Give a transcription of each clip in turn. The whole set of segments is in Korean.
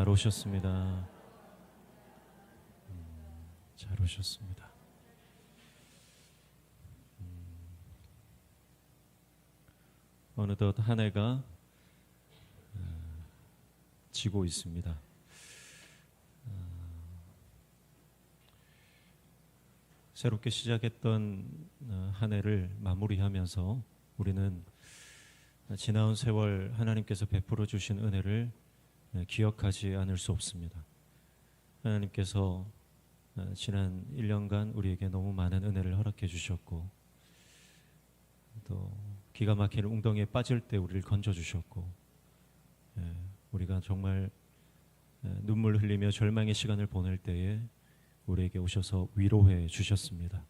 잘 오셨습니다. 잘 오셨습니다. 어느덧 한 해가 지고 있습니다. 새롭게 시작했던 한 해를 마무리하면서 우리는 지나온 세월 하나님께서 베풀어 주신 은혜를 기억하지 않을 수 없습니다. 하나님께서 지난 1년간 우리에게 너무 많은 은혜를 허락해 주셨고, 또 기가 막힌 웅덩이에 빠질 때 우리를 건져 주셨고, 우리가 정말 눈물 흘리며 절망의 시간을 보낼 때에 우리에게 오셔서 위로해 주셨습니다.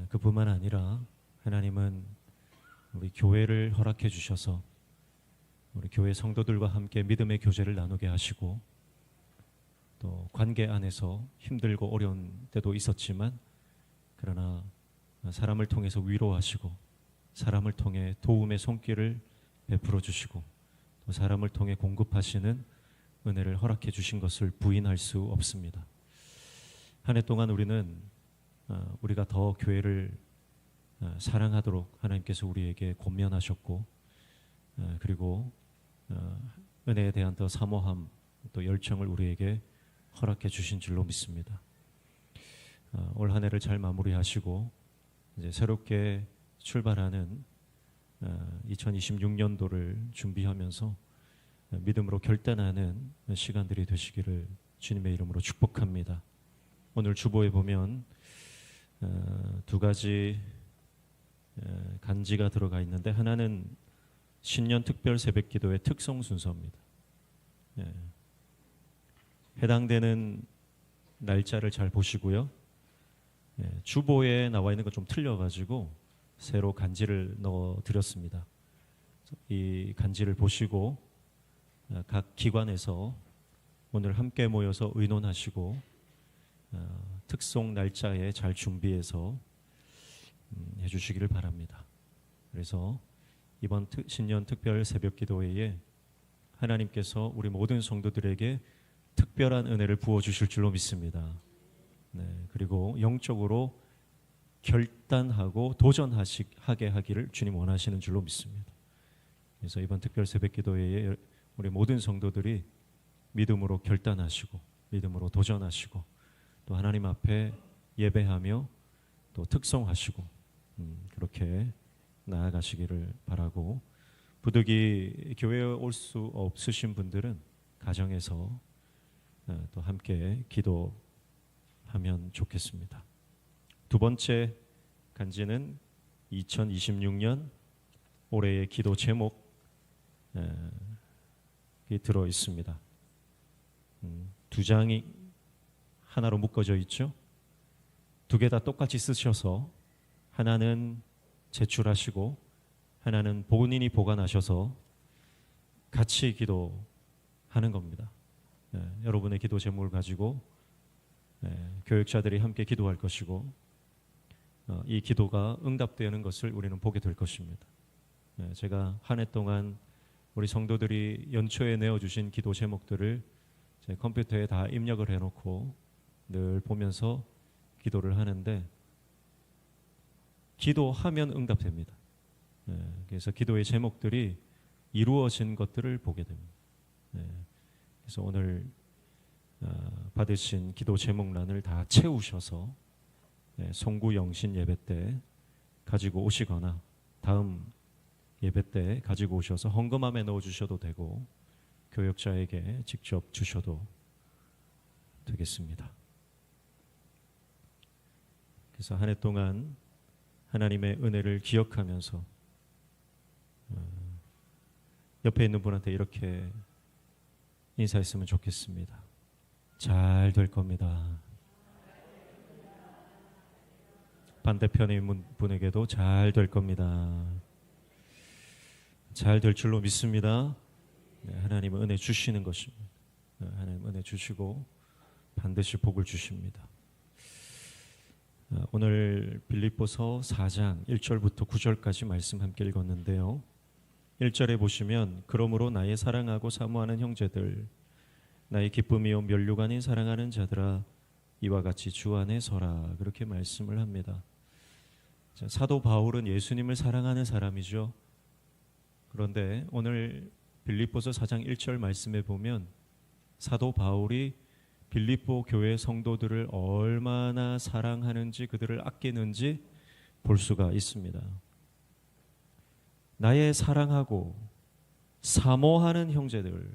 그뿐만 아니라 하나님은 우리 교회를 허락해 주셔서 우리 교회 성도들과 함께 믿음의 교제를 나누게 하시고, 또 관계 안에서 힘들고 어려운 때도 있었지만 그러나 사람을 통해서 위로하시고, 사람을 통해 도움의 손길을 베풀어 주시고, 또 사람을 통해 공급하시는 은혜를 허락해 주신 것을 부인할 수 없습니다. 한 해 동안 우리는 우리가 더 교회를 사랑하도록 하나님께서 우리에게 권면하셨고, 그리고 은혜에 대한 더 사모함, 또 열정을 우리에게 허락해 주신 줄로 믿습니다. 올 한 해를 잘 마무리하시고 이제 새롭게 출발하는 2026년도를 준비하면서 믿음으로 결단하는 시간들이 되시기를 주님의 이름으로 축복합니다. 오늘 주보에 보면 두 가지 간지가 들어가 있는데, 하나는 신년 특별 새벽 기도의 특성 순서입니다. 해당되는 날짜를 잘 보시고요. 주보에 나와 있는 거 좀 틀려가지고 새로 간지를 넣어 드렸습니다. 이 간지를 보시고 각 기관에서 오늘 함께 모여서 의논하시고 특송 날짜에 잘 준비해서 해주시기를 바랍니다. 그래서 이번 신년 특별 새벽 기도회에 하나님께서 우리 모든 성도들에게 특별한 은혜를 부어주실 줄로 믿습니다. 그리고 영적으로 결단하고 도전하게 하기를 주님 원하시는 줄로 믿습니다. 그래서 이번 특별 새벽 기도회에 우리 모든 성도들이 믿음으로 결단하시고, 믿음으로 도전하시고, 또 하나님 앞에 예배하며 또 특송하시고, 그렇게 나아가시기를 바라고, 부득이 교회에 올 수 없으신 분들은 가정에서 또 함께 기도하면 좋겠습니다. 두 번째 간지는 2026년 올해의 기도 제목이 들어 있습니다. 두 장이 하나로 묶어져 있죠. 두 개 다 똑같이 쓰셔서 하나는 제출하시고 하나는 본인이 보관하셔서 같이 기도하는 겁니다. 여러분의 기도 제목을 가지고 교역자들이 함께 기도할 것이고, 이 기도가 응답되는 것을 우리는 보게 될 것입니다. 제가 한 해 동안 우리 성도들이 연초에 내어주신 기도 제목들을 제 컴퓨터에 다 입력을 해놓고 늘 보면서 기도를 하는데, 기도하면 응답됩니다. 그래서 기도의 제목들이 이루어진 것들을 보게 됩니다. 그래서 오늘 받으신 기도 제목란을 다 채우셔서 송구영신 예배 때 가지고 오시거나 다음 예배 때 가지고 오셔서 헌금함에 넣어주셔도 되고, 교역자에게 직접 주셔도 되겠습니다. 그래서 한 해 동안 하나님의 은혜를 기억하면서 옆에 있는 분한테 이렇게 인사했으면 좋겠습니다. 잘 될 겁니다. 반대편의 분에게도 잘 될 겁니다. 잘 될 줄로 믿습니다. 하나님은 은혜 주시는 것입니다. 하나님 은혜 주시고 반드시 복을 주십니다. 오늘 빌립보서 4장 1절부터 9절까지 말씀 함께 읽었는데요. 1절에 보시면, 그러므로 나의 사랑하고 사모하는 형제들, 나의 기쁨이요 면류가 아닌 사랑하는 자들아 이와 같이 주 안에 서라. 그렇게 말씀을 합니다. 자, 사도 바울은 예수님을 사랑하는 사람이죠. 그런데 오늘 빌립보서 4장 1절 말씀에 보면 사도 바울이 빌립보 교회 성도들을 얼마나 사랑하는지, 그들을 아끼는지 볼 수가 있습니다. 나의 사랑하고 사모하는 형제들,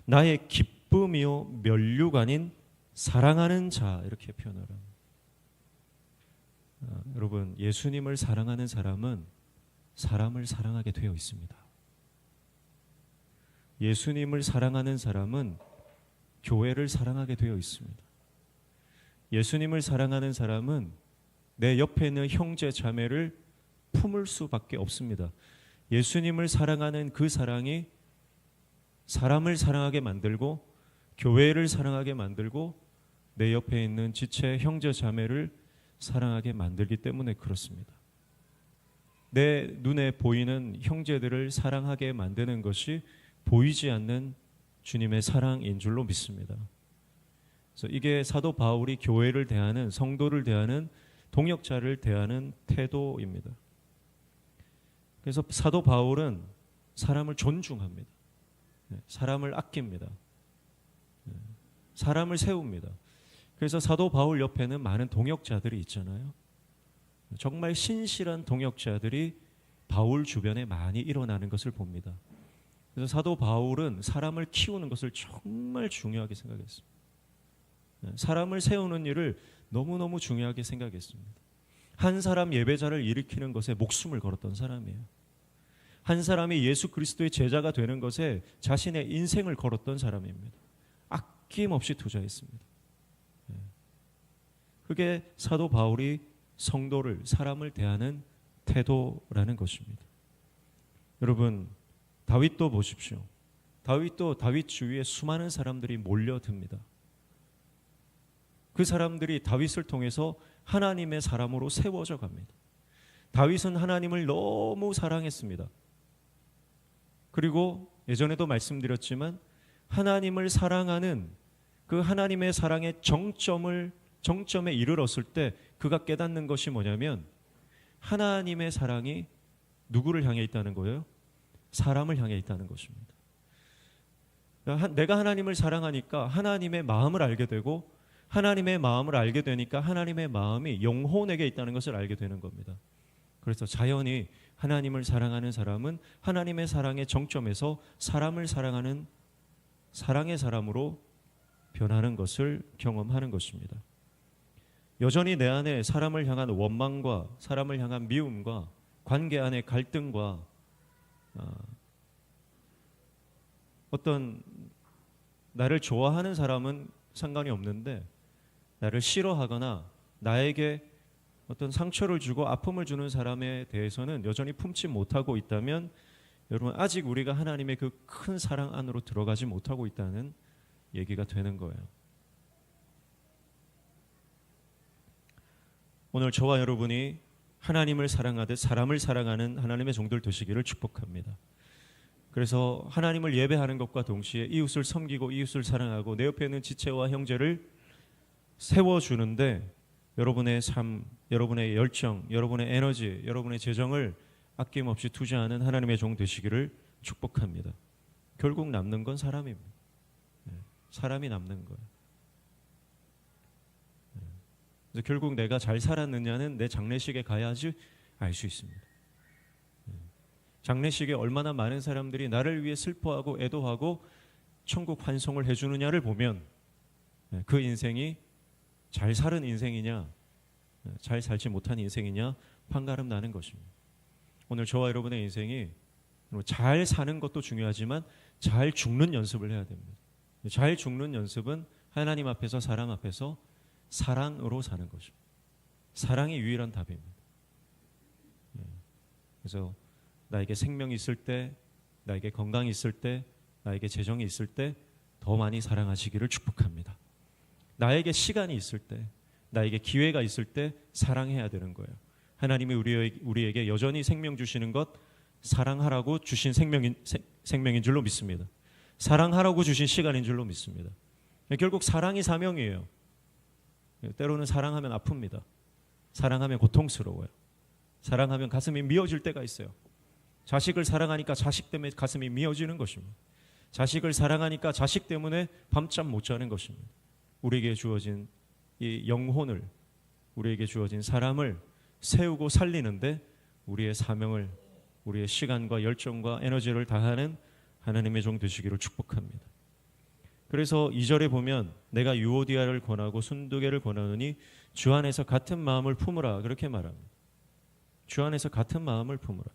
나의 기쁨이요 면류관인 사랑하는 자, 이렇게 표현을 합니다. 여러분, 예수님을 사랑하는 사람은 사람을 사랑하게 되어 있습니다. 예수님을 사랑하는 사람은 교회를 사랑하게 되어 있습니다. 예수님을 사랑하는 사람은 내 옆에 있는 형제 자매를 품을 수밖에 없습니다. 예수님을 사랑하는 그 사랑이 사람을 사랑하게 만들고 교회를 사랑하게 만들고 내 옆에 있는 지체 형제 자매를 사랑하게 만들기 때문에 그렇습니다. 내 눈에 보이는 형제들을 사랑하게 만드는 것이 보이지 않는 주님의 사랑인 줄로 믿습니다. 그래서 이게 사도 바울이 교회를 대하는, 성도를 대하는, 동역자를 대하는 태도입니다. 그래서 사도 바울은 사람을 존중합니다. 사람을 아낍니다. 사람을 세웁니다. 그래서 사도 바울 옆에는 많은 동역자들이 있잖아요. 정말 신실한 동역자들이 바울 주변에 많이 일어나는 것을 봅니다. 그래서 사도 바울은 사람을 키우는 것을 정말 중요하게 생각했습니다. 사람을 세우는 일을 너무너무 중요하게 생각했습니다. 한 사람 예배자를 일으키는 것에 목숨을 걸었던 사람이에요. 한 사람이 예수 그리스도의 제자가 되는 것에 자신의 인생을 걸었던 사람입니다. 아낌없이 투자했습니다. 그게 사도 바울이 성도를, 사람을 대하는 태도라는 것입니다. 여러분, 다윗도 보십시오. 다윗도 다윗 주위에 수많은 사람들이 몰려듭니다. 그 사람들이 다윗을 통해서 하나님의 사람으로 세워져 갑니다. 다윗은 하나님을 너무 사랑했습니다. 그리고 예전에도 말씀드렸지만 하나님을 사랑하는 그 하나님의 사랑의 정점에 이르렀을 때 그가 깨닫는 것이 뭐냐면 하나님의 사랑이 누구를 향해 있다는 거예요? 사람을 향해 있다는 것입니다. 내가 하나님을 사랑하니까 하나님의 마음을 알게 되고 하나님의 마음을 알게 되니까 하나님의 마음이 영혼에게 있다는 것을 알게 되는 겁니다. 그래서 자연히 하나님을 사랑하는 사람은 하나님의 사랑의 정점에서 사람을 사랑하는 사랑의 사람으로 변하는 것을 경험하는 것입니다. 여전히 내 안에 사람을 향한 원망과 사람을 향한 미움과 관계 안의 갈등과 어떤 나를 좋아하는 사람은 상관이 없는데 나를 싫어하거나 나에게 어떤 상처를 주고 아픔을 주는 사람에 대해서는 여전히 품지 못하고 있다면 여러분, 아직 우리가 하나님의 그 큰 사랑 안으로 들어가지 못하고 있다는 얘기가 되는 거예요. 오늘 저와 여러분이 하나님을 사랑하듯 사람을 사랑하는 하나님의 종들 되시기를 축복합니다. 그래서 하나님을 예배하는 것과 동시에 이웃을 섬기고 이웃을 사랑하고 내 옆에 있는 지체와 형제를 세워주는데 여러분의 삶, 여러분의 열정, 여러분의 에너지, 여러분의 재정을 아낌없이 투자하는 하나님의 종 되시기를 축복합니다. 결국 남는 건 사람입니다. 사람이 남는 거예요. 그래서 결국 내가 잘 살았느냐는 내 장례식에 가야지 알 수 있습니다. 장례식에 얼마나 많은 사람들이 나를 위해 슬퍼하고 애도하고 천국 환송을 해주느냐를 보면 그 인생이 잘 살은 인생이냐 잘 살지 못한 인생이냐 판가름 나는 것입니다. 오늘 저와 여러분의 인생이 잘 사는 것도 중요하지만 잘 죽는 연습을 해야 됩니다. 잘 죽는 연습은 하나님 앞에서 사람 앞에서 사랑으로 사는 것입니다. 사랑이 유일한 답입니다. 그래서 나에게 생명이 있을 때, 나에게 건강이 있을 때, 나에게 재정이 있을 때 더 많이 사랑하시기를 축복합니다. 나에게 시간이 있을 때, 나에게 기회가 있을 때 사랑해야 되는 거예요. 하나님이 우리에게 여전히 생명 주시는 것 사랑하라고 주신 생명인 줄로 믿습니다. 사랑하라고 주신 시간인 줄로 믿습니다. 결국 사랑이 사명이에요. 때로는 사랑하면 아픕니다. 사랑하면 고통스러워요. 사랑하면 가슴이 미어질 때가 있어요. 자식을 사랑하니까 자식 때문에 가슴이 미어지는 것입니다. 자식을 사랑하니까 자식 때문에 밤잠 못 자는 것입니다. 우리에게 주어진 이 영혼을, 우리에게 주어진 사람을 세우고 살리는데 우리의 사명을, 우리의 시간과 열정과 에너지를 다하는 하나님의 종 되시기를 축복합니다. 그래서 2절에 보면 내가 유오디아를 권하고 순두개를 권하노니 주 안에서 같은 마음을 품으라, 그렇게 말합니다. 주 안에서 같은 마음을 품으라.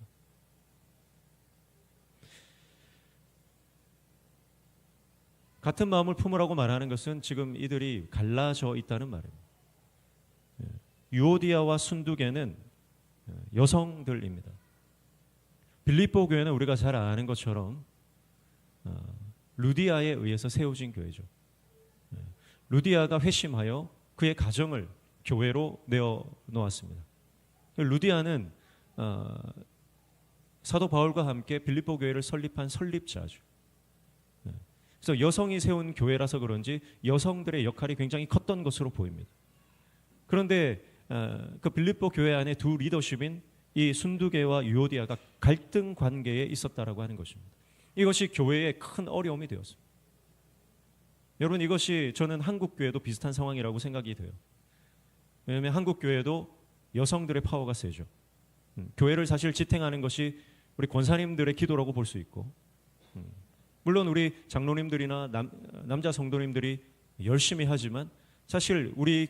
같은 마음을 품으라고 말하는 것은 지금 이들이 갈라져 있다는 말입니다. 유오디아와 순두개는 여성들입니다. 빌립보 교회는 우리가 잘 아는 것처럼 루디아에 의해서 세워진 교회죠. 루디아가 회심하여 그의 가정을 교회로 내어놓았습니다. 루디아는 사도 바울과 함께 빌립보 교회를 설립한 설립자죠. 그래서 여성이 세운 교회라서 그런지 여성들의 역할이 굉장히 컸던 것으로 보입니다. 그런데 그 빌립보 교회 안에 두 리더십인 이 순두개와 유오디아가 갈등 관계에 있었다라고 하는 것입니다. 이것이 교회에 큰 어려움이 되었습니다. 여러분, 이것이 저는 한국 교회도 비슷한 상황이라고 생각이 돼요. 왜냐하면 한국 교회도 여성들의 파워가 세죠. 교회를 사실 지탱하는 것이 우리 권사님들의 기도라고 볼 수 있고, 물론 우리 장로님들이나 남자 성도님들이 열심히 하지만 사실 우리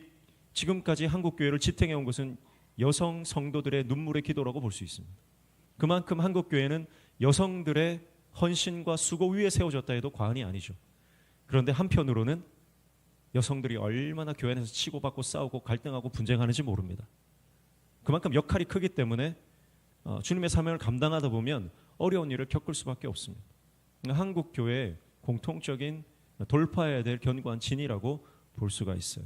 지금까지 한국 교회를 지탱해 온 것은 여성 성도들의 눈물의 기도라고 볼 수 있습니다. 그만큼 한국 교회는 여성들의 헌신과 수고 위에 세워졌다 해도 과언이 아니죠. 그런데 한편으로는 여성들이 얼마나 교회 안에서 치고받고 싸우고 갈등하고 분쟁하는지 모릅니다. 그만큼 역할이 크기 때문에 주님의 사명을 감당하다 보면 어려운 일을 겪을 수밖에 없습니다. 한국 교회의 공통적인 돌파해야 될 견고한 진이라고 볼 수가 있어요.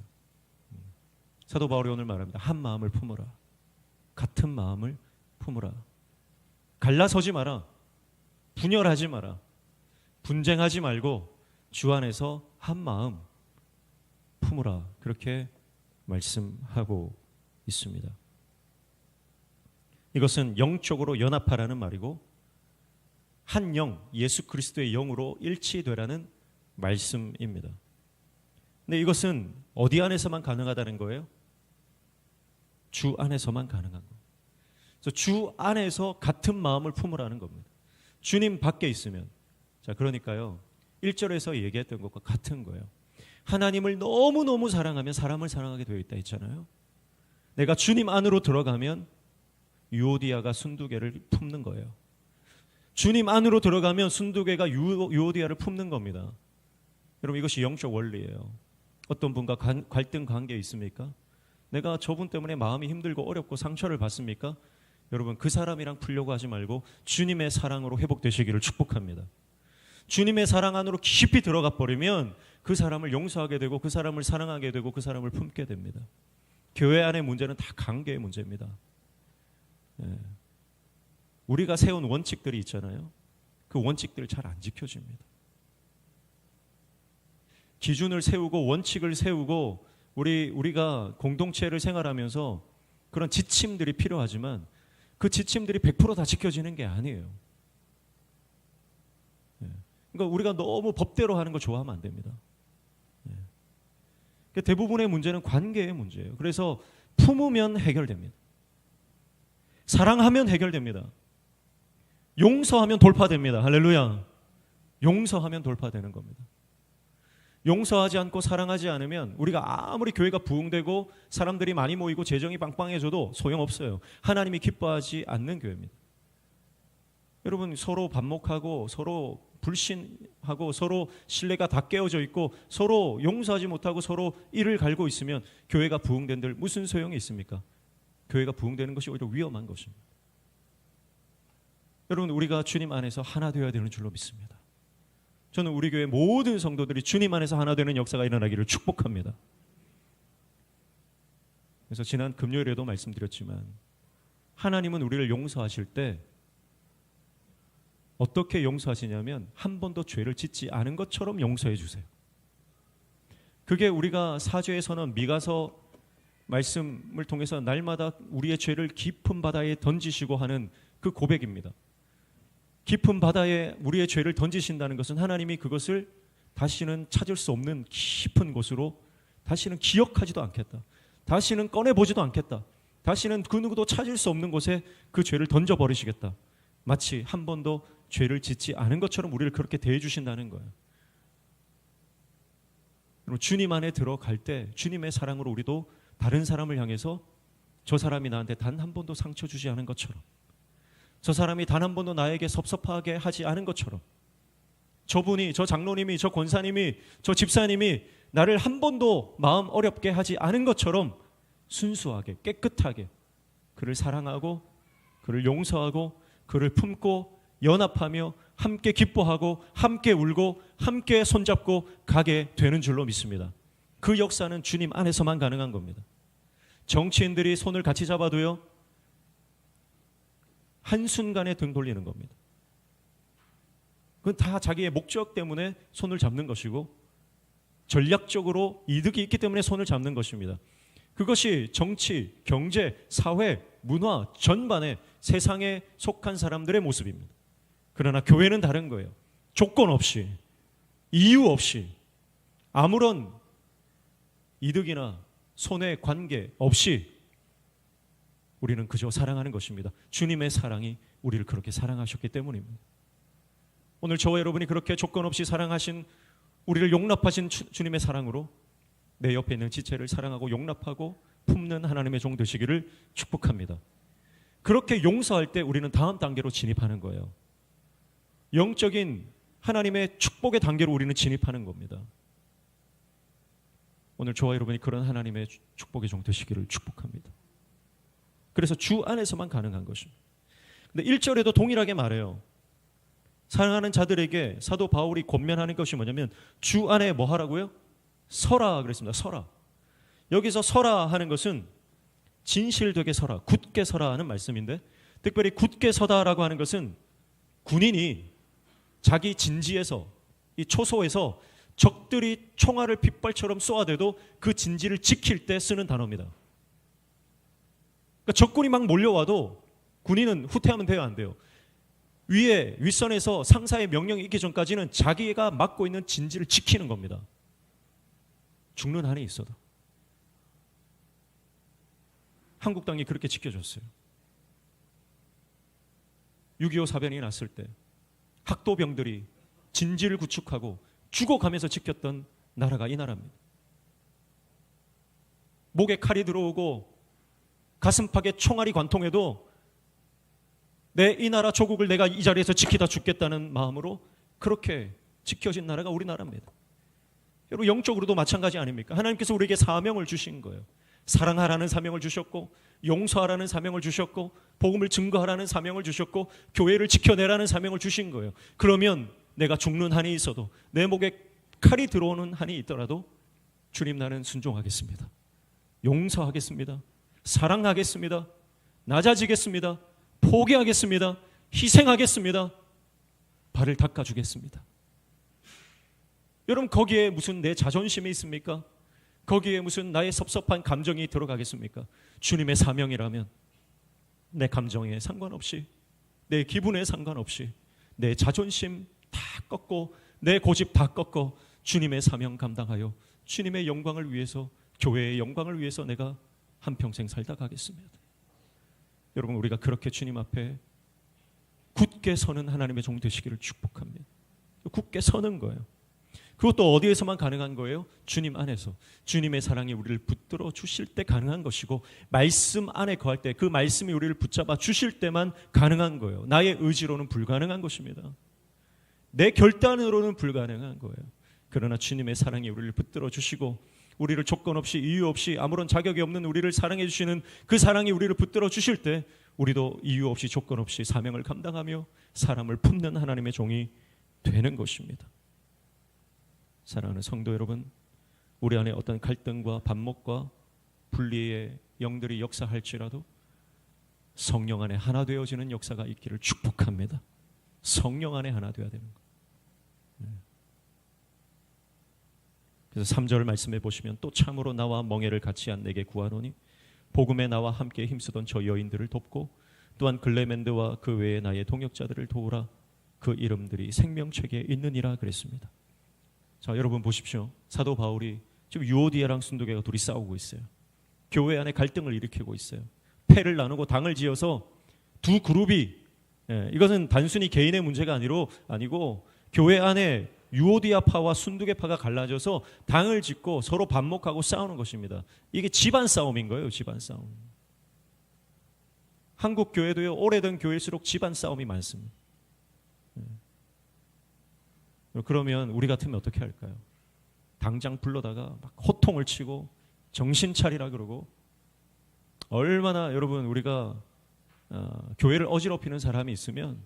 사도 바울이 오늘 말합니다. 한 마음을 품으라. 같은 마음을 품으라. 갈라서지 마라. 분열하지 마라. 분쟁하지 말고 주 안에서 한 마음 품으라. 그렇게 말씀하고 있습니다. 이것은 영적으로 연합하라는 말이고 한 영, 예수 그리스도의 영으로 일치되라는 말씀입니다. 근데 이것은 어디 안에서만 가능하다는 거예요? 주 안에서만 가능한 거예요. 그래서 주 안에서 같은 마음을 품으라는 겁니다. 주님 밖에 있으면, 자, 그러니까요 1절에서 얘기했던 것과 같은 거예요. 하나님을 너무너무 사랑하면 사람을 사랑하게 되어 있다 했잖아요. 내가 주님 안으로 들어가면 유오디아가 순두개를 품는 거예요. 주님 안으로 들어가면 순두개가 유오디아를 품는 겁니다. 여러분, 이것이 영적 원리예요. 어떤 분과 갈등 관계에 있습니까? 내가 저분 때문에 마음이 힘들고 어렵고 상처를 받습니까? 여러분, 그 사람이랑 풀려고 하지 말고 주님의 사랑으로 회복되시기를 축복합니다. 주님의 사랑 안으로 깊이 들어가 버리면 그 사람을 용서하게 되고 그 사람을 사랑하게 되고 그 사람을 품게 됩니다. 교회 안의 문제는 다 관계의 문제입니다. 우리가 세운 원칙들이 있잖아요. 그 원칙들 잘 안 지켜집니다. 기준을 세우고 원칙을 세우고 우리가 공동체를 생활하면서 그런 지침들이 필요하지만 그 지침들이 100% 다 지켜지는 게 아니에요. 그러니까 우리가 너무 법대로 하는 거 좋아하면 안 됩니다. 대부분의 문제는 관계의 문제예요. 그래서 품으면 해결됩니다. 사랑하면 해결됩니다. 용서하면 돌파됩니다. 할렐루야. 용서하면 돌파되는 겁니다. 용서하지 않고 사랑하지 않으면 우리가 아무리 교회가 부흥되고 사람들이 많이 모이고 재정이 빵빵해져도 소용없어요. 하나님이 기뻐하지 않는 교회입니다. 여러분, 서로 반목하고 서로 불신하고 서로 신뢰가 다 깨어져 있고 서로 용서하지 못하고 서로 이를 갈고 있으면 교회가 부흥된들 무슨 소용이 있습니까? 교회가 부흥되는 것이 오히려 위험한 것입니다. 여러분, 우리가 주님 안에서 하나 되어야 되는 줄로 믿습니다. 저는 우리 교회 모든 성도들이 주님 안에서 하나 되는 역사가 일어나기를 축복합니다. 그래서 지난 금요일에도 말씀드렸지만 하나님은 우리를 용서하실 때 어떻게 용서하시냐면 한 번도 죄를 짓지 않은 것처럼 용서해 주세요. 그게 우리가 사죄의 선언 미가서 말씀을 통해서 날마다 우리의 죄를 깊은 바다에 던지시고 하는 그 고백입니다. 깊은 바다에 우리의 죄를 던지신다는 것은 하나님이 그것을 다시는 찾을 수 없는 깊은 곳으로 다시는 기억하지도 않겠다. 다시는 꺼내보지도 않겠다. 다시는 그 누구도 찾을 수 없는 곳에 그 죄를 던져버리시겠다. 마치 한 번도 죄를 짓지 않은 것처럼 우리를 그렇게 대해 주신다는 거예요. 주님 안에 들어갈 때 주님의 사랑으로 우리도 다른 사람을 향해서 저 사람이 나한테 단 한 번도 상처 주지 않은 것처럼, 저 사람이 단 한 번도 나에게 섭섭하게 하지 않은 것처럼, 저분이, 저 장로님이, 저 권사님이, 저 집사님이 나를 한 번도 마음 어렵게 하지 않은 것처럼 순수하게 깨끗하게 그를 사랑하고 그를 용서하고 그를 품고 연합하며 함께 기뻐하고 함께 울고 함께 손잡고 가게 되는 줄로 믿습니다. 그 역사는 주님 안에서만 가능한 겁니다. 정치인들이 손을 같이 잡아도요, 한순간에 등 돌리는 겁니다. 그건 다 자기의 목적 때문에 손을 잡는 것이고 전략적으로 이득이 있기 때문에 손을 잡는 것입니다. 그것이 정치, 경제, 사회, 문화 전반에 세상에 속한 사람들의 모습입니다. 그러나 교회는 다른 거예요. 조건 없이, 이유 없이, 아무런 이득이나 손해 관계 없이 우리는 그저 사랑하는 것입니다. 주님의 사랑이 우리를 그렇게 사랑하셨기 때문입니다. 오늘 저와 여러분이 그렇게 조건 없이 사랑하신, 우리를 용납하신 주님의 사랑으로 내 옆에 있는 지체를 사랑하고 용납하고 품는 하나님의 종 되시기를 축복합니다. 그렇게 용서할 때 우리는 다음 단계로 진입하는 거예요. 영적인 하나님의 축복의 단계로 우리는 진입하는 겁니다. 오늘 저와 여러분이 그런 하나님의 축복의 종 되시기를 축복합니다. 그래서 주 안에서만 가능한 것입니다. 근데 1절에도 동일하게 말해요. 사랑하는 자들에게 사도 바울이 권면하는 것이 뭐냐면 주 안에 뭐 하라고요? 서라 그랬습니다. 서라. 여기서 서라 하는 것은 진실되게 서라, 굳게 서라 하는 말씀인데, 특별히 굳게 서다라고 하는 것은 군인이 자기 진지에서, 이 초소에서 적들이 총알을 핏발처럼 쏘아대도 그 진지를 지킬 때 쓰는 단어입니다. 그러니까 적군이 막 몰려와도 군인은 후퇴하면 돼요, 안 돼요? 위에 윗선에서 상사의 명령이 있기 전까지는 자기가 맡고 있는 진지를 지키는 겁니다. 죽는 한이 있어도. 한국 땅이 그렇게 지켜졌어요. 6.25 사변이 났을 때 학도병들이 진지를 구축하고 죽어가면서 지켰던 나라가 이 나라입니다. 목에 칼이 들어오고 가슴팍에 총알이 관통해도 내 이 나라 조국을 내가 이 자리에서 지키다 죽겠다는 마음으로 그렇게 지켜진 나라가 우리나라입니다. 여러분, 영적으로도 마찬가지 아닙니까? 하나님께서 우리에게 사명을 주신 거예요. 사랑하라는 사명을 주셨고, 용서하라는 사명을 주셨고, 복음을 증거하라는 사명을 주셨고, 교회를 지켜내라는 사명을 주신 거예요. 그러면 내가 죽는 한이 있어도, 내 목에 칼이 들어오는 한이 있더라도 주님, 나는 순종하겠습니다. 용서하겠습니다. 사랑하겠습니다. 낮아지겠습니다. 포기하겠습니다. 희생하겠습니다. 발을 닦아주겠습니다. 여러분, 거기에 무슨 내 자존심이 있습니까? 거기에 무슨 나의 섭섭한 감정이 들어가겠습니까? 주님의 사명이라면 내 감정에 상관없이, 내 기분에 상관없이 내 자존심 다 꺾고 내 고집 다 꺾고 주님의 사명 감당하여 주님의 영광을 위해서, 교회의 영광을 위해서 내가 한평생 살다 가겠습니다. 여러분, 우리가 그렇게 주님 앞에 굳게 서는 하나님의 종 되시기를 축복합니다. 굳게 서는 거예요. 그것도 어디에서만 가능한 거예요? 주님 안에서. 주님의 사랑이 우리를 붙들어 주실 때 가능한 것이고, 말씀 안에 거할 때 그 말씀이 우리를 붙잡아 주실 때만 가능한 거예요. 나의 의지로는 불가능한 것입니다. 내 결단으로는 불가능한 거예요. 그러나 주님의 사랑이 우리를 붙들어 주시고, 우리를 조건 없이, 이유 없이, 아무런 자격이 없는 우리를 사랑해 주시는 그 사랑이 우리를 붙들어 주실 때 우리도 이유 없이, 조건 없이 사명을 감당하며 사람을 품는 하나님의 종이 되는 것입니다. 사랑하는 성도 여러분, 우리 안에 어떤 갈등과 반목과 분리의 영들이 역사할지라도 성령 안에 하나 되어지는 역사가 있기를 축복합니다. 성령 안에 하나 되어야 되는 거예요. 그래서 3절 말씀해 보시면 또 참으로 나와 멍에를 같이 한 내게 구하노니 복음에 나와 함께 힘쓰던 저 여인들을 돕고 또한 글레멘드와 그 외에 나의 동역자들을 도우라. 그 이름들이 생명책에 있느니라 그랬습니다. 자, 여러분 보십시오. 사도 바울이 지금 유오디아랑 순두계가 둘이 싸우고 있어요. 교회 안에 갈등을 일으키고 있어요. 패를 나누고 당을 지어서 두 그룹이, 이것은 단순히 개인의 문제가 아니고 교회 안에 유오디아파와 순두계파가 갈라져서 당을 짓고 서로 반목하고 싸우는 것입니다. 이게 집안 싸움인 거예요. 집안 싸움. 한국 교회도요, 오래된 교회일수록 집안 싸움이 많습니다. 그러면 우리 같으면 어떻게 할까요? 당장 불러다가 막 호통을 치고 정신 차리라 그러고, 얼마나 여러분 우리가 교회를 어지럽히는 사람이 있으면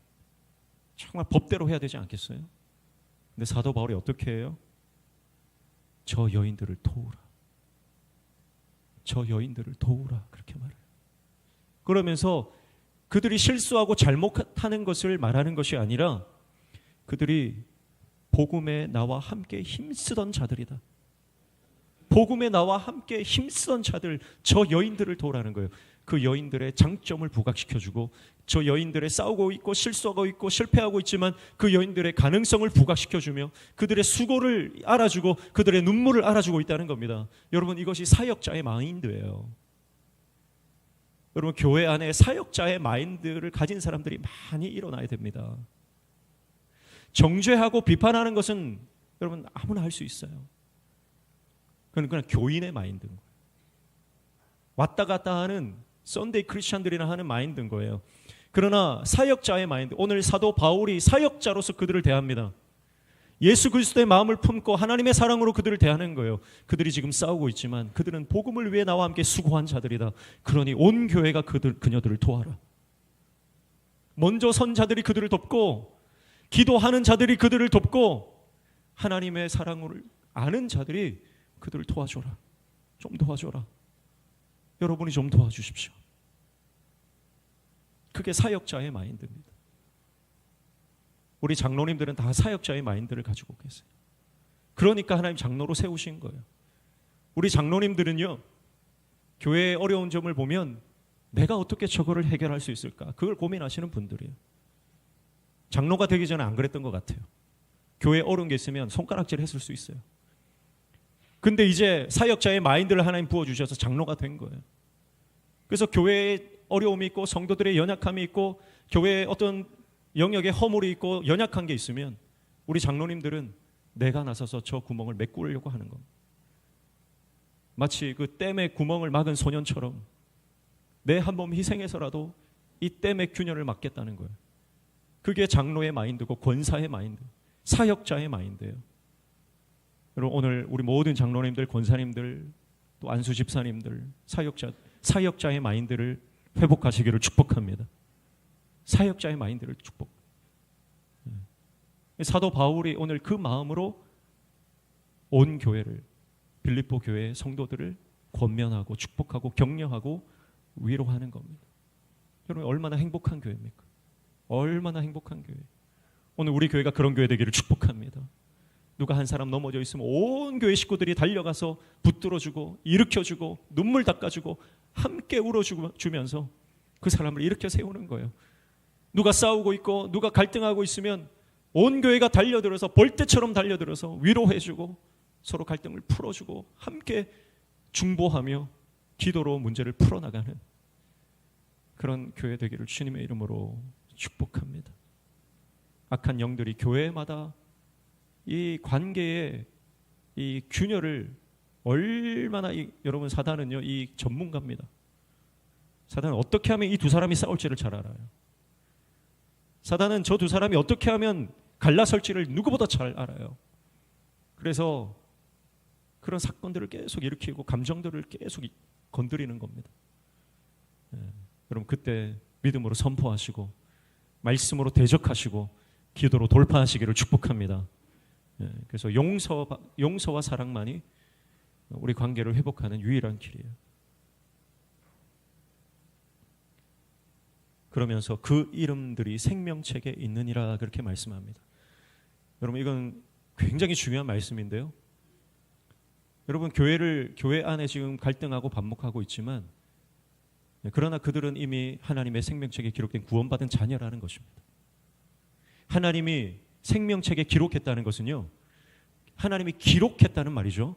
정말 법대로 해야 되지 않겠어요? 근데 사도 바울이 어떻게 해요? 저 여인들을 도우라. 저 여인들을 도우라. 그렇게 말해요. 그러면서 그들이 실수하고 잘못하는 것을 말하는 것이 아니라 그들이 복음에 나와 함께 힘쓰던 자들이다. 복음에 나와 함께 힘쓰던 자들, 저 여인들을 도우라는 거예요. 그 여인들의 장점을 부각시켜주고, 저 여인들의 싸우고 있고 실수하고 있고 실패하고 있지만 그 여인들의 가능성을 부각시켜주며 그들의 수고를 알아주고 그들의 눈물을 알아주고 있다는 겁니다. 여러분, 이것이 사역자의 마인드예요. 여러분, 교회 안에 사역자의 마인드를 가진 사람들이 많이 일어나야 됩니다. 정죄하고 비판하는 것은 여러분 아무나 할 수 있어요. 그건 그냥 교인의 마인드인 거예요. 왔다 갔다 하는 썬데이 크리스찬들이나 하는 마인드인 거예요. 그러나 사역자의 마인드, 오늘 사도 바울이 사역자로서 그들을 대합니다. 예수 그리스도의 마음을 품고 하나님의 사랑으로 그들을 대하는 거예요. 그들이 지금 싸우고 있지만 그들은 복음을 위해 나와 함께 수고한 자들이다. 그러니 온 교회가 그녀들을 도와라. 먼저 선 자들이 그들을 돕고, 기도하는 자들이 그들을 돕고, 하나님의 사랑을 아는 자들이 그들을 도와줘라. 좀 도와줘라. 여러분이 좀 도와주십시오. 그게 사역자의 마인드입니다. 우리 장로님들은 다 사역자의 마인드를 가지고 계세요. 그러니까 하나님 장로로 세우신 거예요. 우리 장로님들은요, 교회의 어려운 점을 보면 내가 어떻게 저거를 해결할 수 있을까? 그걸 고민하시는 분들이에요. 장로가 되기 전에 안 그랬던 것 같아요. 교회에 어려운 게 있으면 손가락질 했을 수 있어요. 근데 이제 사역자의 마인드를 하나님 부어주셔서 장로가 된 거예요. 그래서 교회에 어려움이 있고 성도들의 연약함이 있고 교회에 어떤 영역에 허물이 있고 연약한 게 있으면 우리 장로님들은 내가 나서서 저 구멍을 메꾸려고 하는 겁니다. 마치 그 댐의 구멍을 막은 소년처럼 내 한 몸 희생해서라도 이 댐의 균열을 막겠다는 거예요. 그게 장로의 마인드고 권사의 마인드, 사역자의 마인드예요. 여러분, 오늘 우리 모든 장로님들, 권사님들, 또 안수 집사님들, 사역자의 마인드를 회복하시기를 축복합니다. 사역자의 마인드를 축복. 사도 바울이 오늘 그 마음으로 온 교회를, 빌립보 교회의 성도들을 권면하고 축복하고 격려하고 위로하는 겁니다. 여러분, 얼마나 행복한 교회입니까? 얼마나 행복한 교회. 오늘 우리 교회가 그런 교회 되기를 축복합니다. 누가 한 사람 넘어져 있으면 온 교회 식구들이 달려가서 붙들어주고 일으켜주고 눈물 닦아주고 함께 울어주면서 그 사람을 일으켜 세우는 거예요. 누가 싸우고 있고 누가 갈등하고 있으면 온 교회가 달려들어서 벌떼처럼 달려들어서 위로해주고 서로 갈등을 풀어주고 함께 중보하며 기도로 문제를 풀어나가는 그런 교회 되기를 주님의 이름으로 축복합니다. 악한 영들이 교회마다 이 관계의 이 균열을 얼마나 여러분, 사단은요, 이 전문가입니다. 사단은 어떻게 하면 이 두 사람이 싸울지를 잘 알아요. 사단은 저 두 사람이 어떻게 하면 갈라설지를 누구보다 잘 알아요. 그래서 그런 사건들을 계속 일으키고 감정들을 계속 건드리는 겁니다. 여러분, 그때 믿음으로 선포하시고 말씀으로 대적하시고 기도로 돌파하시기를 축복합니다. 그래서 용서와 사랑만이 우리 관계를 회복하는 유일한 길이에요. 그러면서 그 이름들이 생명책에 있느니라 그렇게 말씀합니다. 여러분 이건 굉장히 중요한 말씀인데요. 여러분 교회 안에 지금 갈등하고 반목하고 있지만 그러나 그들은 이미 하나님의 생명책에 기록된 구원받은 자녀라는 것입니다. 하나님이 생명책에 기록했다는 것은요, 하나님이 기록했다는 말이죠.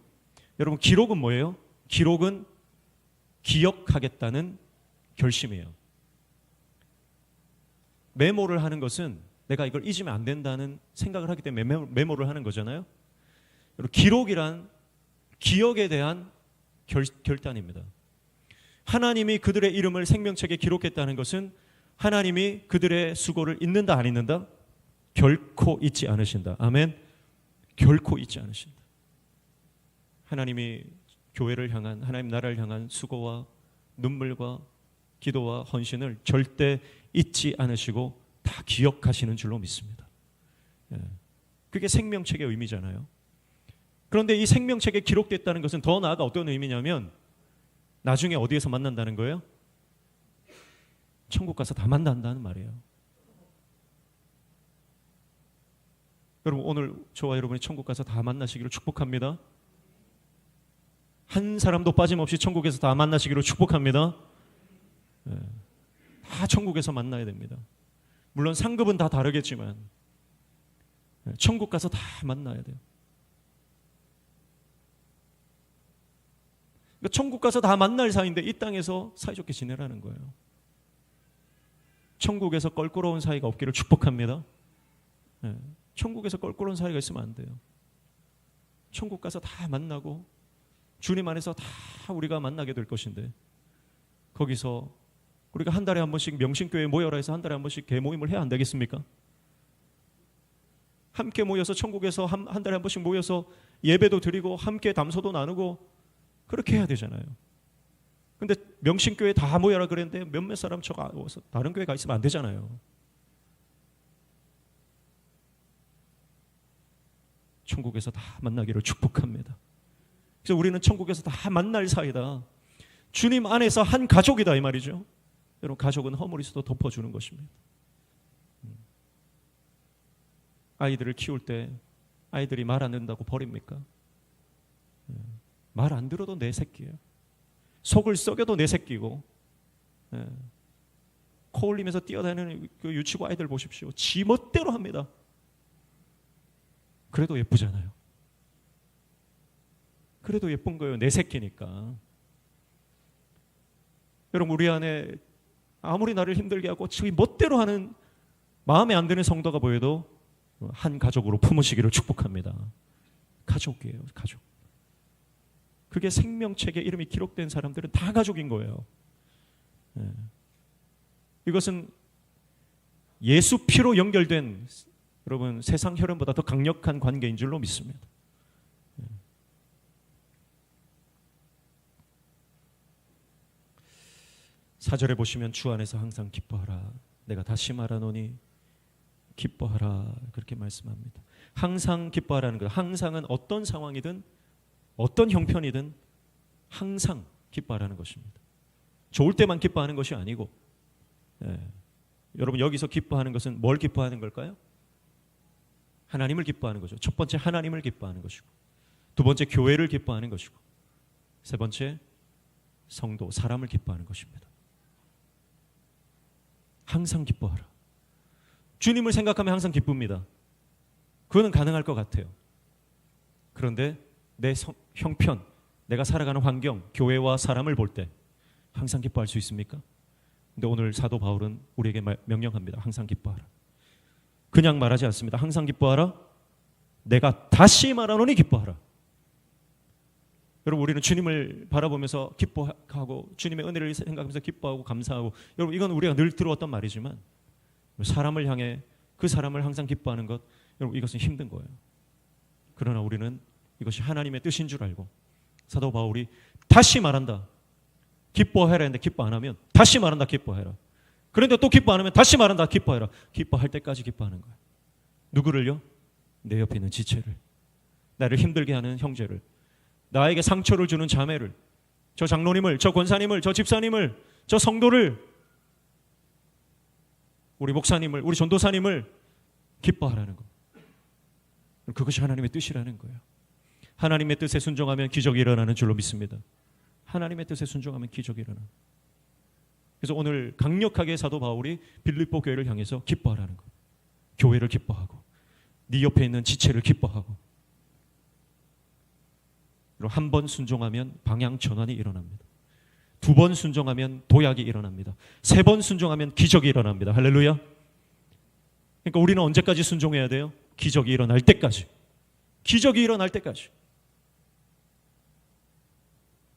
여러분 기록은 뭐예요? 기록은 기억하겠다는 결심이에요. 메모를 하는 것은 내가 이걸 잊으면 안 된다는 생각을 하기 때문에 메모를 하는 거잖아요. 여러분 기록이란 기억에 대한 결단입니다. 하나님이 그들의 이름을 생명책에 기록했다는 것은 하나님이 그들의 수고를 잊는다 안 잊는다? 결코 잊지 않으신다. 아멘. 결코 잊지 않으신다. 하나님이 교회를 향한, 하나님 나라를 향한 수고와 눈물과 기도와 헌신을 절대 잊지 않으시고 다 기억하시는 줄로 믿습니다. 그게 생명책의 의미잖아요. 그런데 이 생명책에 기록됐다는 것은 더 나아가 어떤 의미냐면 나중에 어디에서 만난다는 거예요? 천국 가서 다 만난다는 말이에요. 여러분 오늘 저와 여러분이 천국 가서 다 만나시기를 축복합니다. 한 사람도 빠짐없이 천국에서 다 만나시기를 축복합니다. 다 천국에서 만나야 됩니다. 물론 상급은 다 다르겠지만 천국 가서 다 만나야 돼요. 그러니까 천국 가서 다 만날 사이인데 이 땅에서 사이좋게 지내라는 거예요. 천국에서 껄끄러운 사이가 없기를 축복합니다. 천국에서 껄끄러운 사이가 있으면 안 돼요. 천국 가서 다 만나고 주님 안에서 다 우리가 만나게 될 것인데 거기서 우리가 한 달에 한 번씩 명신교회에 모여라 해서 한 달에 한 번씩 개모임을 해야 안 되겠습니까? 함께 모여서 천국에서 한 달에 한 번씩 모여서 예배도 드리고 함께 담소도 나누고 그렇게 해야 되잖아요. 근데 명신교회에 다 모여라 그랬는데 몇몇 사람 저가 와서 다른 교회 가 있으면 안 되잖아요. 천국에서 다 만나기를 축복합니다. 그래서 우리는 천국에서 다 만날 사이다. 주님 안에서 한 가족이다 이 말이죠. 여러분 가족은 허물이서도 덮어주는 것입니다. 아이들을 키울 때 아이들이 말 안 듣는다고 버립니까? 말 안 들어도 내 새끼예요. 속을 썩여도 내 새끼고 코 흘리면서 뛰어다니는 그 유치부 아이들 보십시오. 지 멋대로 합니다. 그래도 예쁘잖아요. 그래도 예쁜 거예요. 내 새끼니까. 여러분 우리 안에 아무리 나를 힘들게 하고 자기 멋대로 하는 마음에 안 드는 성도가 보여도 한 가족으로 품으시기를 축복합니다. 가족이에요. 가족. 그게 생명책에 이름이 기록된 사람들은 다 가족인 거예요. 이것은 예수 피로 연결된 여러분 세상 혈연보다 더 강력한 관계인 줄로 믿습니다. 4절에 보시면 주 안에서 항상 기뻐하라. 내가 다시 말하노니 기뻐하라. 그렇게 말씀합니다. 항상 기뻐하라는 것. 항상은 어떤 상황이든 어떤 형편이든 항상 기뻐하라는 것입니다. 좋을 때만 기뻐하는 것이 아니고 여러분 여기서 기뻐하는 것은 뭘 기뻐하는 걸까요? 하나님을 기뻐하는 거죠. 첫 번째 하나님을 기뻐하는 것이고 두 번째 교회를 기뻐하는 것이고 세 번째 성도, 사람을 기뻐하는 것입니다. 항상 기뻐하라. 주님을 생각하면 항상 기쁩니다. 그거는 가능할 것 같아요. 그런데 내 형편, 내가 살아가는 환경, 교회와 사람을 볼 때 항상 기뻐할 수 있습니까? 근데 오늘 사도 바울은 우리에게 명령합니다. 항상 기뻐하라. 그냥 말하지 않습니다. 항상 기뻐하라. 내가 다시 말하노니 기뻐하라. 여러분 우리는 주님을 바라보면서 기뻐하고 주님의 은혜를 생각하면서 기뻐하고 감사하고 여러분 이건 우리가 늘 들어왔던 말이지만 사람을 향해 그 사람을 항상 기뻐하는 것 여러분 이것은 힘든 거예요. 그러나 우리는 이것이 하나님의 뜻인 줄 알고 사도 바울이 다시 말한다. 기뻐해라 했는데 기뻐 안 하면 다시 말한다. 기뻐해라. 그런데 또 기뻐 안 하면 다시 말한다. 기뻐해라. 기뻐할 때까지 기뻐하는 거예요. 누구를요? 내 옆에 있는 지체를, 나를 힘들게 하는 형제를, 나에게 상처를 주는 자매를, 저 장로님을, 저 권사님을, 저 집사님을, 저 성도를 우리 목사님을, 우리 전도사님을 기뻐하라는 것. 그것이 하나님의 뜻이라는 거예요. 하나님의 뜻에 순종하면 기적이 일어나는 줄로 믿습니다. 하나님의 뜻에 순종하면 기적이 일어나. 그래서 오늘 강력하게 사도 바울이 빌립보 교회를 향해서 기뻐하라는 것. 교회를 기뻐하고 네 옆에 있는 지체를 기뻐하고. 한 번 순종하면 방향 전환이 일어납니다. 2번 순종하면 도약이 일어납니다. 3번 순종하면 기적이 일어납니다. 할렐루야. 그러니까 우리는 언제까지 순종해야 돼요? 기적이 일어날 때까지. 기적이 일어날 때까지.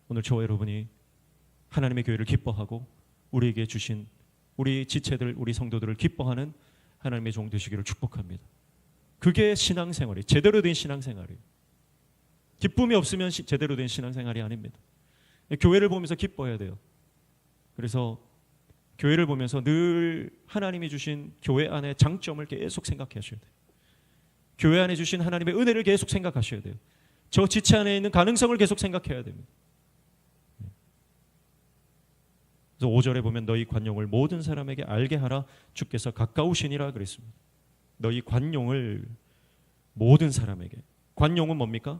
오늘 저와 여러분이 하나님의 교회를 기뻐하고 우리에게 주신 우리 지체들, 우리 성도들을 기뻐하는 하나님의 종 되시기를 축복합니다. 그게 신앙생활이 제대로 된 신앙생활이에요. 기쁨이 없으면 제대로 된 신앙생활이 아닙니다. 교회를 보면서 기뻐해야 돼요. 그래서 교회를 보면서 늘 하나님이 주신 교회 안의 장점을 계속 생각하셔야 돼요. 교회 안에 주신 하나님의 은혜를 계속 생각하셔야 돼요. 저 지체 안에 있는 가능성을 계속 생각해야 됩니다. 그래서 5절에 보면 너희 관용을 모든 사람에게 알게 하라 주께서 가까우시니라 그랬습니다. 너희 관용을 모든 사람에게. 관용은 뭡니까?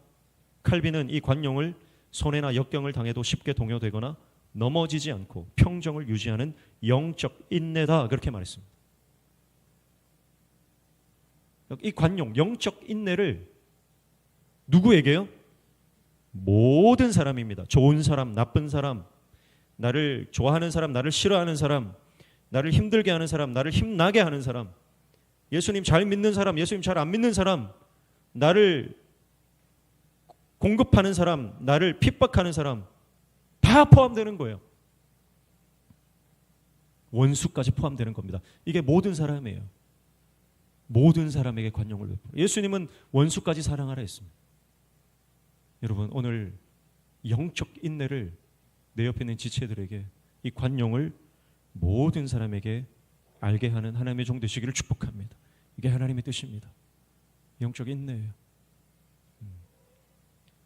칼빈은 이 관용을 손해나 역경을 당해도 쉽게 동요되거나 넘어지지 않고 평정을 유지하는 영적 인내다 그렇게 말했습니다. 이 관용, 영적 인내를 누구에게요? 모든 사람입니다. 좋은 사람, 나쁜 사람, 나를 좋아하는 사람, 나를 싫어하는 사람, 나를 힘들게 하는 사람, 나를 힘나게 하는 사람, 예수님 잘 믿는 사람, 예수님 잘 안 믿는 사람, 나를 공급하는 사람, 나를 핍박하는 사람 다 포함되는 거예요. 원수까지 포함되는 겁니다. 이게 모든 사람이에요. 모든 사람에게 관용을 베풀어. 예수님은 원수까지 사랑하라 했습니다. 여러분 오늘 영적 인내를 내 옆에 있는 지체들에게 이 관용을 모든 사람에게 알게 하는 하나님의 종 되시기를 축복합니다. 이게 하나님의 뜻입니다. 영적 인내예요.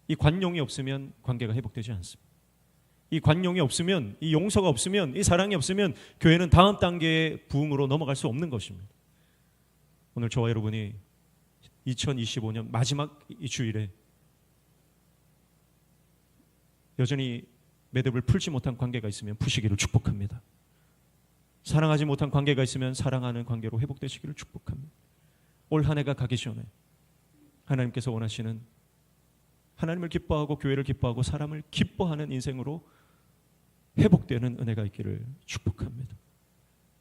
이 관용이 없으면 관계가 회복되지 않습니다. 이 관용이 없으면, 이 용서가 없으면, 이 사랑이 없으면 교회는 다음 단계의 부흥으로 넘어갈 수 없는 것입니다. 오늘 저와 여러분이 2025년 마지막 이 주일에 여전히 매듭을 풀지 못한 관계가 있으면 푸시기를 축복합니다. 사랑하지 못한 관계가 있으면 사랑하는 관계로 회복되시기를 축복합니다. 올 한 해가 가기 전에 하나님께서 원하시는 하나님을 기뻐하고 교회를 기뻐하고 사람을 기뻐하는 인생으로 회복되는 은혜가 있기를 축복합니다.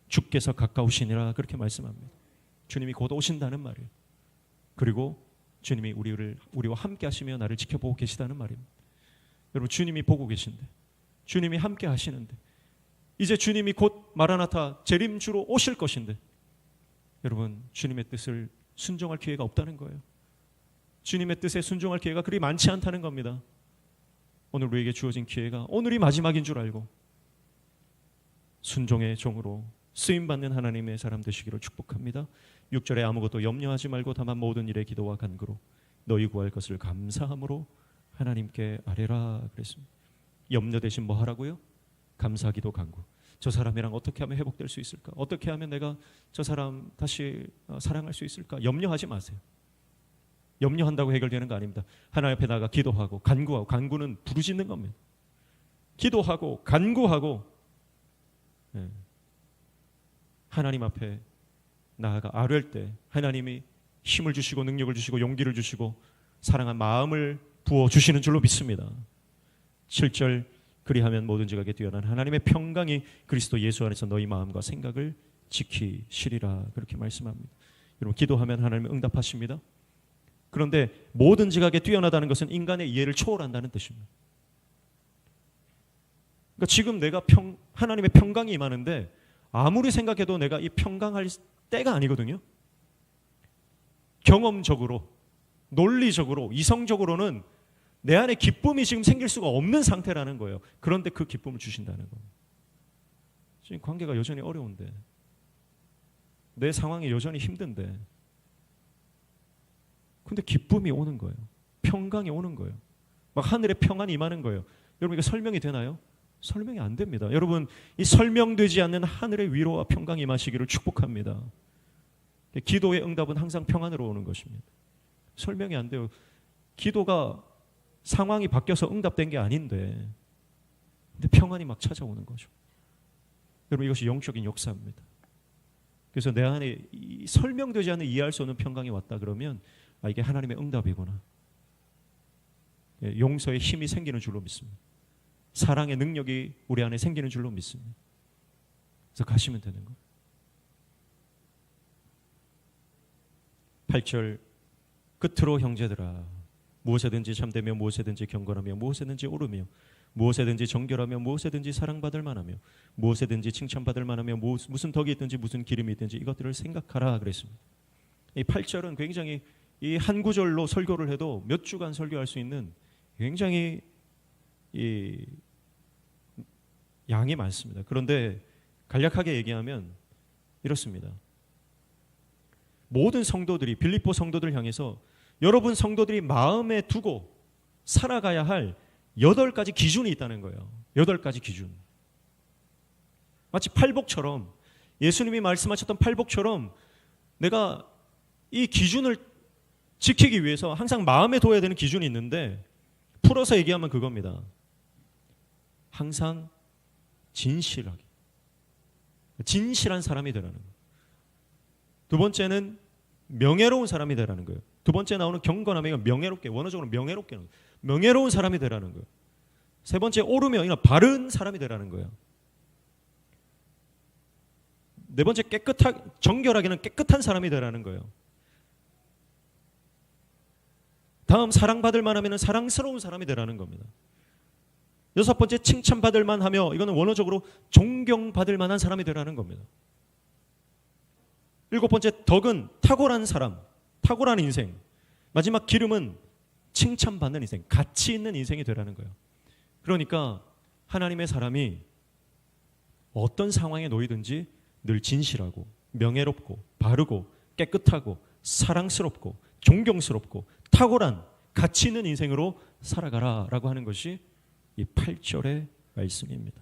주께서 가까우시니라 그렇게 말씀합니다. 주님이 곧 오신다는 말이에요. 그리고 주님이 우리와 함께 하시며 나를 지켜보고 계시다는 말입니다. 여러분 주님이 보고 계신데, 주님이 함께 하시는데, 이제 주님이 곧 마라나타 재림주로 오실 것인데 여러분 주님의 뜻을 순종할 기회가 없다는 거예요. 주님의 뜻에 순종할 기회가 그리 많지 않다는 겁니다. 오늘 우리에게 주어진 기회가 오늘이 마지막인 줄 알고 순종의 종으로 쓰임받는 하나님의 사람 되시기를 축복합니다. 6절에 아무것도 염려하지 말고 다만 모든 일에 기도와 간구로 너희 구할 것을 감사함으로 하나님께 아뢰라 그랬습니다. 염려 대신 뭐 하라고요? 감사기도 간구. 저 사람이랑 어떻게 하면 회복될 수 있을까? 어떻게 하면 내가 저 사람 다시 사랑할 수 있을까? 염려하지 마세요. 염려한다고 해결되는 거 아닙니다. 하나님 앞에 나가 기도하고 간구하고, 간구는 부르짖는 겁니다. 기도하고 간구하고 하나님 앞에 나아가 아뢰할 때 하나님이 힘을 주시고 능력을 주시고 용기를 주시고 사랑한 마음을 부어주시는 줄로 믿습니다. 7절 그리하면 모든 지각에 뛰어난 하나님의 평강이 그리스도 예수 안에서 너희 마음과 생각을 지키시리라 그렇게 말씀합니다. 여러분 기도하면 하나님은 응답하십니다. 그런데 모든 지각에 뛰어나다는 것은 인간의 이해를 초월한다는 뜻입니다. 그러니까 지금 내가 하나님의 평강이 임하는데 아무리 생각해도 내가 이 평강할 때가 아니거든요. 경험적으로, 논리적으로, 이성적으로는 내 안에 기쁨이 지금 생길 수가 없는 상태라는 거예요. 그런데 그 기쁨을 주신다는 거예요. 지금 관계가 여전히 어려운데, 내 상황이 여전히 힘든데, 근데 기쁨이 오는 거예요. 평강이 오는 거예요. 막 하늘의 평안이 임하는 거예요. 여러분 이게 설명이 되나요? 설명이 안 됩니다. 여러분, 이 설명되지 않는 하늘의 위로와 평강이 임하시기를 축복합니다. 기도의 응답은 항상 평안으로 오는 것입니다. 설명이 안 돼요. 기도가 상황이 바뀌어서 응답된 게 아닌데, 근데 평안이 막 찾아오는 거죠. 여러분, 이것이 영적인 역사입니다. 그래서 내 안에 이 설명되지 않는 이해할 수 없는 평강이 왔다 그러면 이게 하나님의 응답이구나. 용서의 힘이 생기는 줄로 믿습니다. 사랑의 능력이 우리 안에 생기는 줄로 믿습니다. 그래서 가시면 되는 거예요. 8절 끝으로 형제들아 무엇에든지 참되며 무엇에든지 경건하며 무엇에든지 옳으며 무엇에든지 정결하며 무엇에든지 사랑받을 만하며 무엇에든지 칭찬받을 만하며 무슨 덕이 있든지 무슨 기름이 있든지 이것들을 생각하라 그랬습니다. 이 8절은 굉장히 이 한 구절로 설교를 해도 몇 주간 설교할 수 있는 굉장히 이 양이 많습니다. 그런데 간략하게 얘기하면 이렇습니다. 모든 성도들이 빌립보 성도들 향해서 여러분 성도들이 마음에 두고 살아가야 할 8가지 기준이 있다는 거예요. 8가지 기준. 마치 팔복처럼 예수님이 말씀하셨던 팔복처럼 내가 이 기준을 지키기 위해서 항상 마음에 둬야 되는 기준이 있는데 풀어서 얘기하면 그겁니다. 항상 진실하게. 진실한 사람이 되라는 거예요. 두 번째는 명예로운 사람이 되라는 거예요. 두 번째 나오는 경건함이 명예롭게, 원어적으로 명예롭게, 명예로운 사람이 되라는 거예요. 세 번째 옳으며 바른 사람이 되라는 거예요. 네 번째 정결하게는 깨끗한 사람이 되라는 거예요. 다음 사랑받을 만하면 사랑스러운 사람이 되라는 겁니다. 여섯 번째 칭찬받을 만하며 이거는 원어적으로 존경받을 만한 사람이 되라는 겁니다. 일곱 번째 덕은 탁월한 사람, 탁월한 인생. 마지막 기름은 칭찬받는 인생, 가치 있는 인생이 되라는 거예요. 그러니까 하나님의 사람이 어떤 상황에 놓이든지 늘 진실하고 명예롭고 바르고 깨끗하고 사랑스럽고 존경스럽고 탁월한 가치 있는 인생으로 살아가라라고 하는 것이 이 8절의 말씀입니다.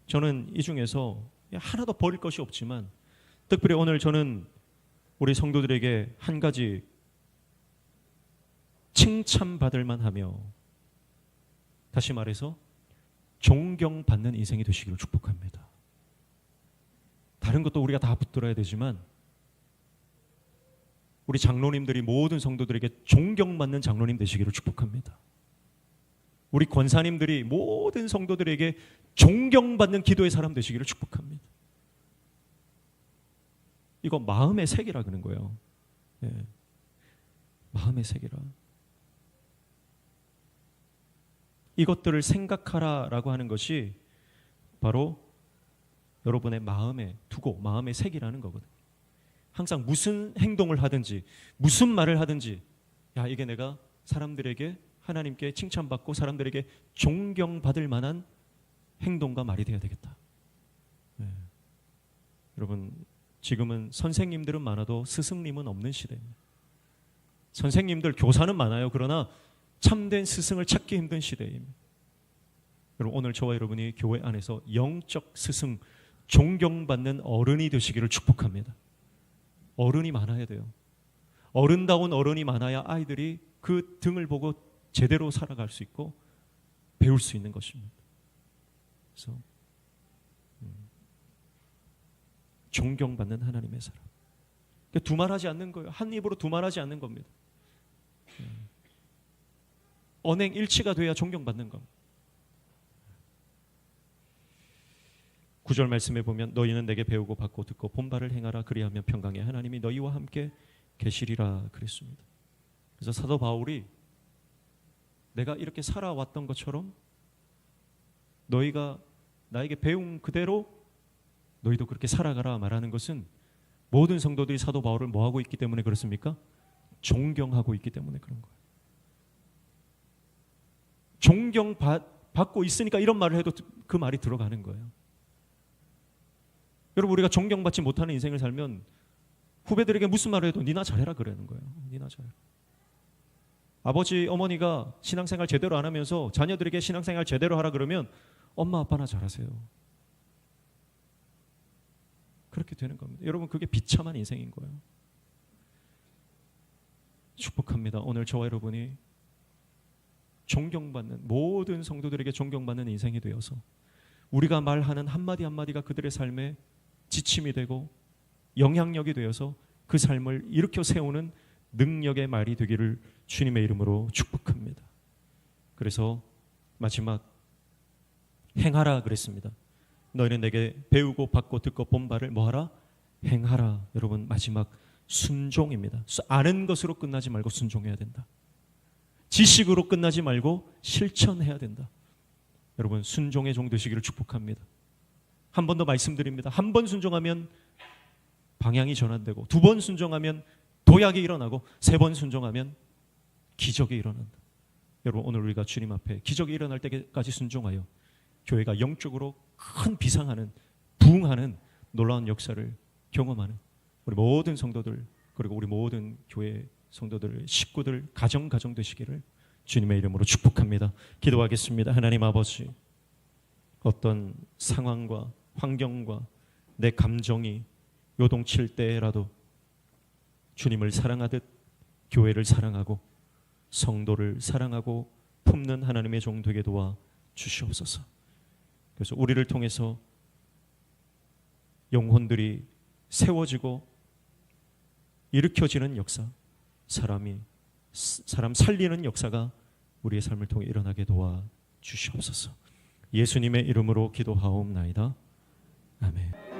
저는 이 중에서 하나도 버릴 것이 없지만 특별히 오늘 저는 우리 성도들에게 한 가지 칭찬받을 만하며 다시 말해서 존경받는 인생이 되시기를 축복합니다. 다른 것도 우리가 다 붙들어야 되지만 우리 장로님들이 모든 성도들에게 존경받는 장로님 되시기를 축복합니다. 우리 권사님들이 모든 성도들에게 존경받는 기도의 사람 되시기를 축복합니다. 이거 마음의 색이라 그러는 거예요. 네. 마음의 색이라. 이것들을 생각하라라고 하는 것이 바로 여러분의 마음에 두고 마음의 색이라는 거거든요. 항상 무슨 행동을 하든지 무슨 말을 하든지 이게 내가 사람들에게 하나님께 칭찬받고 사람들에게 존경받을 만한 행동과 말이 되어야 되겠다. 네. 여러분 지금은 선생님들은 많아도 스승님은 없는 시대입니다. 선생님들 교사는 많아요. 그러나 참된 스승을 찾기 힘든 시대입니다. 여러분 오늘 저와 여러분이 교회 안에서 영적 스승 존경받는 어른이 되시기를 축복합니다. 어른이 많아야 돼요. 어른다운 어른이 많아야 아이들이 그 등을 보고 제대로 살아갈 수 있고 배울 수 있는 것입니다. 그래서 존경받는 하나님의 사람. 두말하지 않는 거예요. 한 입으로 두말하지 않는 겁니다. 언행 일치가 돼야 존경받는 겁니다. 9절 말씀에 보면 너희는 내게 배우고 받고 듣고 본바를 행하라 그리하면 평강의 하나님이 너희와 함께 계시리라 그랬습니다. 그래서 사도 바울이 내가 이렇게 살아왔던 것처럼 너희가 나에게 배운 그대로 너희도 그렇게 살아가라 말하는 것은 모든 성도들이 사도 바울을 뭐하고 있기 때문에 그렇습니까? 존경하고 있기 때문에 그런 거예요. 존경받고 있으니까 이런 말을 해도 그 말이 들어가는 거예요. 여러분 우리가 존경받지 못하는 인생을 살면 후배들에게 무슨 말을 해도 니나 잘해라 그러는 거예요. 니나 잘해라. 아버지 어머니가 신앙생활 제대로 안 하면서 자녀들에게 신앙생활 제대로 하라 그러면 엄마 아빠나 잘하세요. 그렇게 되는 겁니다. 여러분, 그게 비참한 인생인 거예요. 축복합니다. 오늘 저와 여러분이 존경받는, 모든 성도들에게 존경받는 인생이 되어서 우리가 말하는 한마디 한마디가 그들의 삶에 지침이 되고 영향력이 되어서 그 삶을 일으켜 세우는 능력의 말이 되기를 주님의 이름으로 축복합니다. 그래서 마지막 행하라 그랬습니다. 너희는 내게 배우고 받고 듣고 본 바를 뭐하라? 행하라. 여러분, 마지막 순종입니다. 아는 것으로 끝나지 말고 순종해야 된다. 지식으로 끝나지 말고 실천해야 된다. 여러분, 순종의 종 되시기를 축복합니다. 한 번 더 말씀드립니다. 한 번 순종하면 방향이 전환되고, 두 번 순종하면 도약이 일어나고, 세 번 순종하면 기적이 일어난다. 여러분, 오늘 우리가 주님 앞에 기적이 일어날 때까지 순종하여 교회가 영적으로 큰 비상하는, 부흥하는 놀라운 역사를 경험하는 우리 모든 성도들, 그리고 우리 모든 교회 성도들, 식구들, 가정 되시기를 주님의 이름으로 축복합니다. 기도하겠습니다. 하나님 아버지, 어떤 상황과 환경과 내 감정이 요동칠 때라도 주님을 사랑하듯 교회를 사랑하고 성도를 사랑하고 품는 하나님의 종 되게 도와 주시옵소서. 그래서 우리를 통해서 영혼들이 세워지고 일으켜지는 역사, 사람 살리는 역사가 우리의 삶을 통해 일어나게 도와 주시옵소서. 예수님의 이름으로 기도하옵나이다. 아멘.